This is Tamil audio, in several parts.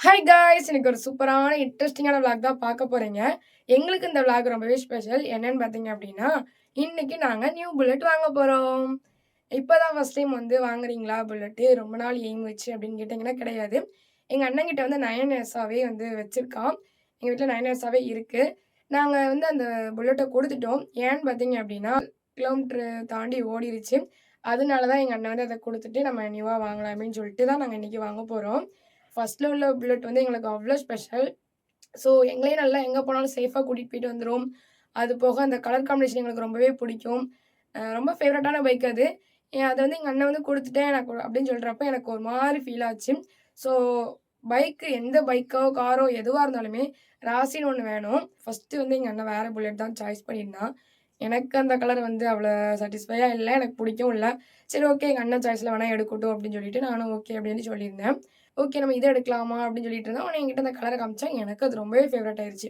Hi guys! இன்னைக்கு ஒரு சூப்பரான இன்ட்ரஸ்டிங்கான விளாக் தான் பார்க்க போறீங்க. எங்களுக்கு இந்த விளாக் ரொம்பவே ஸ்பெஷல். என்னன்னு பார்த்தீங்க அப்படின்னா, இன்னைக்கு நாங்க நியூ புல்லட் வாங்க போறோம். இப்ப தான் ஃபர்ஸ்ட் டைம் வந்து வாங்குறீங்களா புல்லட்டு? ரொம்ப நாள் எய்ம் வச்சு அப்படின்னு கேட்டீங்கன்னா கிடையாது. எங்க அண்ணன்கிட்ட வந்து 9 இயர்ஸாவே வந்து வச்சிருக்கான். எங்க வீட்ல 9 இயர்ஸாவே இருக்கு. நாங்க வந்து அந்த புல்லட்ட குடுத்துட்டோம். ஏன்னு பார்த்தீங்க அப்படின்னா, கிலோமீட்டர் தாண்டி ஓடிருச்சு. அதனால தான் எங்க அண்ணன் வந்து அத குடுத்துட்டு நம்ம நியூவா வாங்கலாமேன்னு சொல்லிட்டு தான் நாங்க இன்னைக்கு வாங்க போறோம். ஃபர்ஸ்ட்ல உள்ள புல்லட் வந்து எங்களுக்கு அவ்ளோ ஸ்பெஷல். ஸோ எங்களையும் நல்லா எங்க போனாலும் சேஃபா கூட்டிட்டு போயிட்டு வந்துரும். அது போக அந்த கலர் காம்பினேஷன் எங்களுக்கு ரொம்பவே பிடிக்கும். ரொம்ப ஃபேவரட்டான பைக் அது. அத வந்து எங்க அண்ணன் வந்து குடுத்துட்டேன் எனக்கு அப்படின்னு சொல்றப்ப எனக்கு ஒரு மாரி ஃபீல் ஆச்சு. ஸோ பைக் எந்த பைக்கோ, காரோ எதுவா இருந்தாலுமே ராசின்னு ஒண்ணு வேணும். ஃபர்ஸ்ட்டு வந்து எங்க அண்ணன் வேற புல்லட் தான் சாய்ஸ் பண்ணியிருந்தான். எனக்கு அந்த கலர் வந்து அவ்வளோ சாட்டிஸ்ஃபையா இல்ல. எனக்கு பிடிக்கவும் இல்ல. சரி ஓகே எங்க அண்ணன் சாய்ஸ்ல வேணா எடுக்கட்டும் அப்படின்னு சொல்லிட்டு நானும் ஓகே அப்படின்னு சொல்லியிருந்தேன். ஓகே நம்ம இத எடுக்கலாமா அப்படின்னு சொல்லிட்டு இருந்தோம். அவன் என்கிட்ட அந்த கலர காமிச்சான். எனக்கு அது ரொம்பவே ஃபேவரட் ஆயிருச்சு.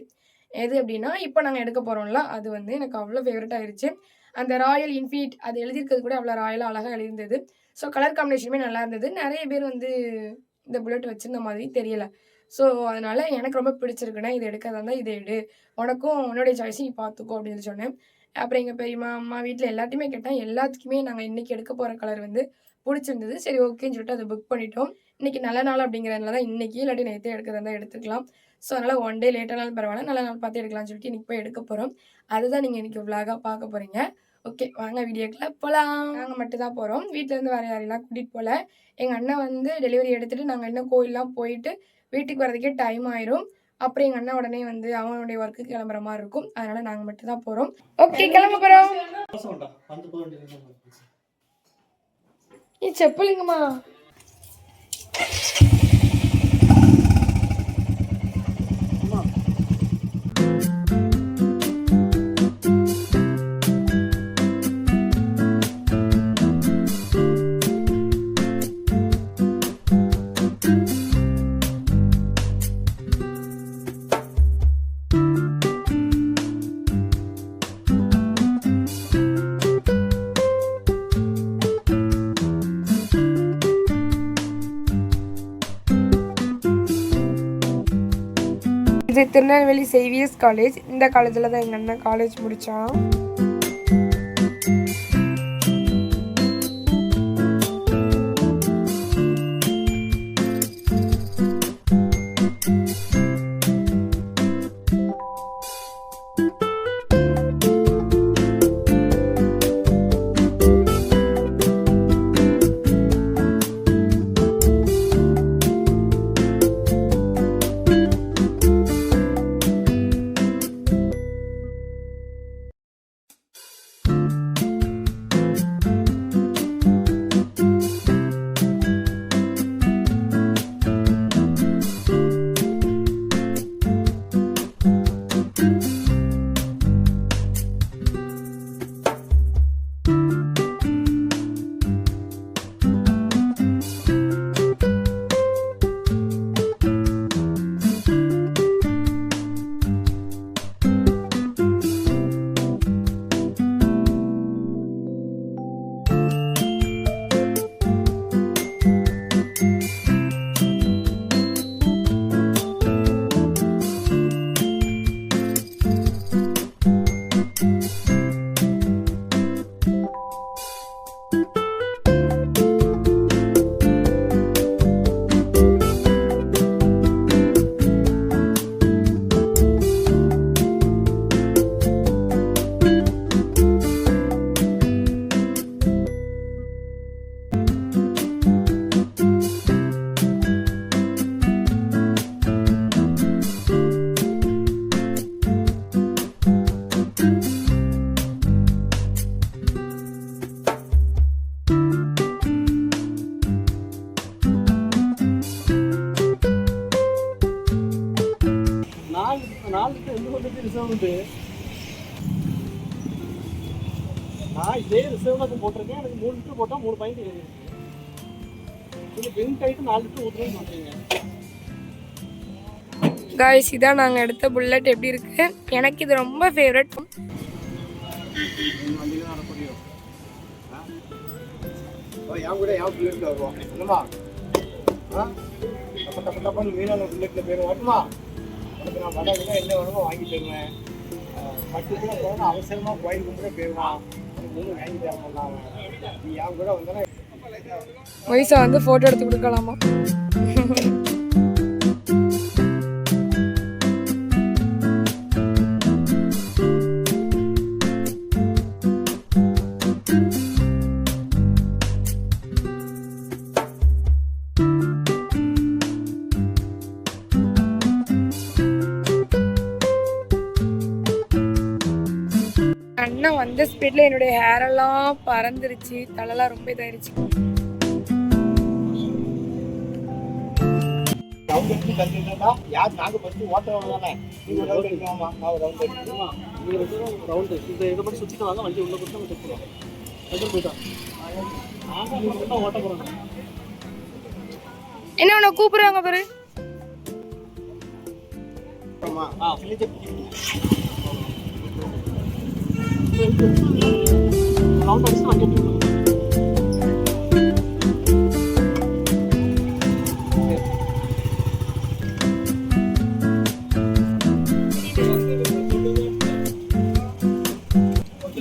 எது அப்படின்னா, இப்ப நாங்க எடுக்க போறோம்ல, அது வந்து எனக்கு அவ்ளோ ஃபேவரட் ஆயிருச்சு. அந்த ராயல் என்ஃபீல்ட் அது எழுதியிருக்கிறது கூட அவ்வளோ ராயலா அழகா எழுதியிருந்தது. ஸோ கலர் காம்பினேஷனுமே நல்லா இருந்தது. நெறைய பேர் வந்து இந்த புல்லட் வச்சிருந்த மாதிரி தெரியல. ஸோ அதனால எனக்கு ரொம்ப பிடிச்சிருக்குண்ணே. இது எடுக்கிறதா இருந்தா இத எடு. உனக்கும் உன்னுடைய சாய்ஸ் நீ பார்த்துக்கோ அப்படின்னு சொல்லி சொன்னேன். அப்புறம் எங்க பெரியம்மா, அம்மா வீட்ல எல்லார்ட்டயுமே கேட்டேன். எல்லாத்துக்குமே நாங்க இன்னைக்கு எடுக்க போற கலர் வந்து புடிச்சிருந்தது. சரி ஓகேன்னு சொல்லிட்டு அத புக் பண்ணிட்டோம். இன்னைக்கு நல்ல நாள் அப்படிங்கிறதுனால தான் இன்னைக்கு இல்லாட்டி நேத்தே எடுக்கிறதா இருந்தா எடுத்துக்கலாம். ஸோ அதனால ஒன் டே லேட்டானாலும் பரவால்ல. நல்ல நாள் பார்த்து எடுக்கலாம்னு சொல்லிட்டு இன்னைக்கு போய் எடுக்க போறோம். அதுதான் நீங்க இன்னைக்கு விளாகா பார்க்க போறீங்க. ஓகே வாங்க வீடியோக்குள்ள போலாம். நாங்க மட்டும் தான் போறோம். வீட்ல இருந்து வேற யாரையும்லாம் கூட்டிட்டு போல. எங்க அண்ணன் வந்து டெலிவரி எடுத்துட்டு நாங்க இன்னும் கோயில்லாம் போயிட்டு வீட்டுக்கு வரதுக்கே டைம் ஆயிரும். அப்புறம் எங்க அண்ணன் உடனே வந்து அவனுடைய ஒர்க்குக்கு கிளம்புற மாரி இருக்கும். அதனால நாங்க மட்டும் தான் போறோம். ஓகே கிளம்ப போறோம். చెప్పులింగమా இது திருநெல்வேலி சேவியர்ஸ் காலேஜ். இந்த காலேஜில் தான் எங்கள் அண்ணன் காலேஜ் முடித்தான். நான் இதே ரிசர்வ்ல போட்டிருக்கேன். எனக்கு 3 லிட்டர் போட்டால் 3 பாயிண்ட் ஏறி இருக்கு. நீங்கள் பிங்க் ஆகிட்டு 4 லிட்டர் ஊற்றுன்னு சொல்கிறீங்க. காய்ஸ் இதான் நாங்கள் எடுத்த புல்லட் எப்படி இருக்கு. எனக்கு இது ரொம்ப ஃபேவரட். டப்பா மீனான புல்லட்டில் பேர் வாட்டுமா உனக்கு நான் வடை விட என்ன வேணுமோ வாங்கி தருவேன். 10 கூட போகணும் அவசரமாக கோயில் கும்பிட போயிடுவான். உனக்கு வாங்கி தரலாம். நீ என் கூட வந்தாலும் மொய்சா வந்து ஃபோட்டோ எடுத்து கொடுக்கலாமா? அண்ணன் வந்த ஸ்பீட்ல என்னுடைய ஹேர் எல்லாம் பறந்துருச்சு, தலைலாம் ரொம்ப இதாயிருச்சு. ரவுண்ட் எடுத்து தந்துட்டா யார் நாங்கள் ஃபஸ்ட்டு ஓட்டுறவங்க தானே. நீங்கள் ரவுண்ட் எடுக்கலாமா? நான் ரவுண்ட் எடுக்கணுமா? நீங்கள் 2 பேரும் ரவுண்டு இந்த இதை மட்டும் சுற்றிட்டு வாங்க. வண்டி உள்ள கொடுத்து நம்ம செக் பண்ணுவோம். எடுத்து போயிட்டோம். நாங்கள் மட்டும் தான் ஓட்ட போகிறோம். என்ன உன்னை கூப்பிடுறாங்க பாரு. ஆமாம். ரவுண்ட் அடிச்சு வண்டி எடுத்து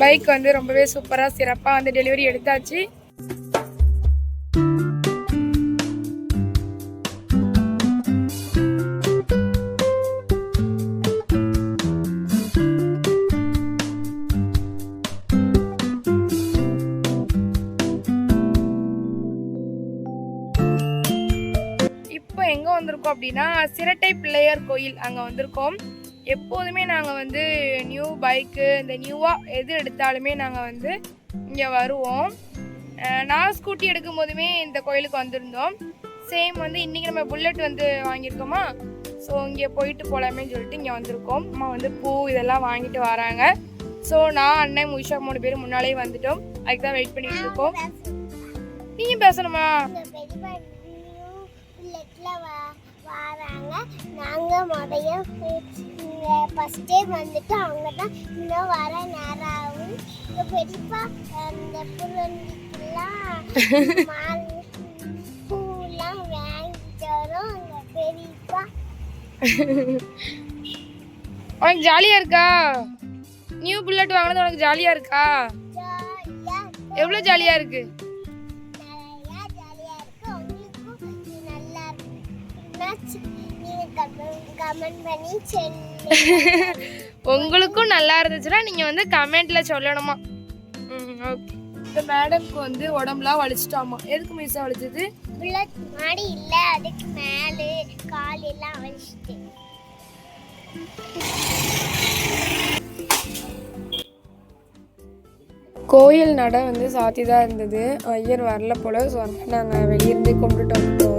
பைக் வந்து ரொம்பவே சூப்பராக சிறப்பாக வந்து டெலிவரி எடுத்தாச்சு. இப்போ எங்கே வந்திருக்கோம் அப்படின்னா சிரட்டை பிள்ளையார் கோயில் அங்கே வந்திருக்கோம். எப்போதுமே நாங்கள் வந்து நியூ பைக்கு இந்த நியூவாக எது எடுத்தாலுமே நாங்கள் வந்து இங்கே வருவோம். நான் ஸ்கூட்டி எடுக்கும் போதுமே இந்த கோயிலுக்கு வந்திருந்தோம். சேம் வந்து இன்றைக்கி நம்ம புல்லட் வந்து வாங்கியிருக்கோமா, ஸோ இங்கே போயிட்டு போகலாமேன்னு சொல்லிட்டு இங்கே வந்திருக்கோம். அம்மா வந்து பூ இதெல்லாம் வாங்கிட்டு வராங்க. ஸோ நான் அண்ணன் முஷா 3 பேர் முன்னாலே வந்துட்டோம். அதுக்கு தான் வெயிட் பண்ணிட்டு இருக்கோம். நீங்கள் பேசணுமா? வராங்க. நாங்கள் முறைய ஃபஸ்ட் டைம் வந்துட்டு அவங்க தான் இன்னும் வர நேரம் ஆகும். இப்போ பெரியப்பா அந்த புரண்டிக்கெல்லாம் பூலாம் வாங்கிட்டு வரும் அங்கே பெரியப்பா. உனக்கு ஜாலியாக இருக்கா? நியூ புல்லட் வாங்கினது உனக்கு ஜாலியாக இருக்கா? எவ்வளோ ஜாலியாக இருக்கு? நிறையா ஜாலியாக இருக்கு. உங்களுக்கும் நல்லா இருக்கு. கமெண்ட் பண்ணி சொல்லுங்க. உங்களுக்கும் நல்லா இருந்துச்சுன்னா நீங்க வந்து கமெண்ட்ல சொல்லணுமா? ஓகே. இந்த மேடம்க்கு வந்து உடம்புலாம் வலிச்சிட்டாமா. எதுக்கு மிஸ்ஸா வலிச்சது? புல்லட் மாடி இல்ல, அதுக்கு மேலே கால் எல்லாம் வலிச்சிட்டு. கோயில் நடை வந்து சாத்தி தான் இருந்தது. ஐயர் வரல போல. ஸோ நாங்கள் வெளியிருந்து கும்பிட்டுட்டு வந்துட்டோம்.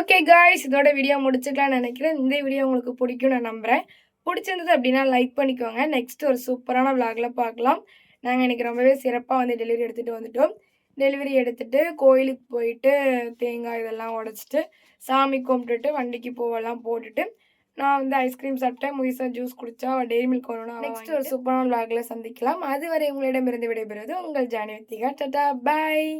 ஓகே காய்ஸ், இதோட வீடியோ முடிச்சுக்கலாம்னு நினைக்கிறேன். இந்த வீடியோ உங்களுக்கு பிடிக்கும் நான் நம்புகிறேன். பிடிச்சிருந்தது அப்படின்னா லைக் பண்ணிக்கோங்க. நெக்ஸ்ட் ஒரு சூப்பரான விளாகில் பார்க்கலாம். நாங்கள் இன்றைக்கி ரொம்பவே சிறப்பாக வந்து டெலிவரி எடுத்துகிட்டு வந்துட்டோம். டெலிவரி எடுத்துகிட்டு கோயிலுக்கு போயிட்டு தேங்காய் இதெல்லாம் உடச்சிட்டு சாமி கும்பிட்டுட்டு வண்டிக்கு பூவெல்லாம் போட்டுட்டு நான் வந்து ஐஸ்கிரீம் சாப்பிட்டேன். முயசா ஜூஸ் குடித்தா டெய்ரி மில்க் வரணும். நெக்ஸ்ட் ஒரு சூப்பரான விளாகில் சந்திக்கலாம். அதுவரை உங்களிடமிருந்து விடைபெறுவது உங்கள் ஜானி வித்திகா. டாடா, பாய்.